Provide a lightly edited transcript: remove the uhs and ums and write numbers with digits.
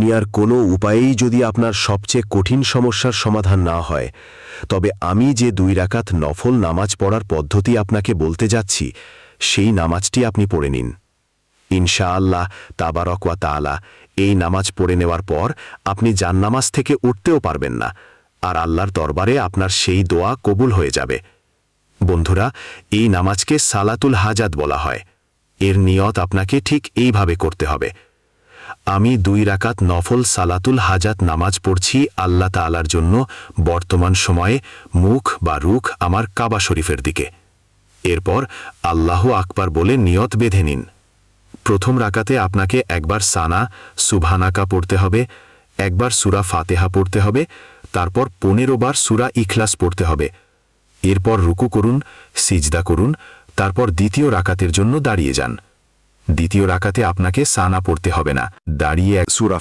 দুনিয়ার কোনো উপায়েই যদি আপনার সবচেয়ে কঠিন সমস্যার সমাধান না হয়, তবে আমি যে 2 রাকাত নফল নামাজ পড়ার পদ্ধতি আপনাকে বলতে যাচ্ছি, সেই নামাজটি আপনি পড়ে নিন। ইনশাআল্লাহ তাবারক ওয়া তাআলা এই নামাজ পড়ে নেওয়ার পর আপনি জান্নামাজ থেকে উঠতেও পারবেন না, আর আল্লাহর দরবারে আপনার সেই দোয়া কবুল হয়ে যাবে। বন্ধুরা, এই নামাজকে সালাতুল হাজাত বলা হয়। এর নিয়ত আপনাকে ঠিক এইভাবে করতে হবে। আমি 2 রাকাত নফল সালাতুল হাজাত নামাজ পড়ছি আল্লাহ তাআলার জন্য বর্তমান সময়ে মুখ বা রুখ আমার কাবা শরীফের দিকে। এরপর আল্লাহু আকবার বলে নিয়ত বেঁধে নিন। প্রথম রাকাতে আপনাকে একবার সানা সুবহানাকা পড়তে হবে, একবার সূরা ফাতিহা পড়তে হবে, তারপর 15 বার সূরা ইখলাস পড়তে হবে। এরপর রুকু করুন, সিজদা করুন, তারপর দ্বিতীয় রাকাতের জন্য দাঁড়িয়ে যান। দ্বিতীয় রাকাতে আপনাকে সানা পড়তে হবে না, দাঁড়িয়ে এক সূরা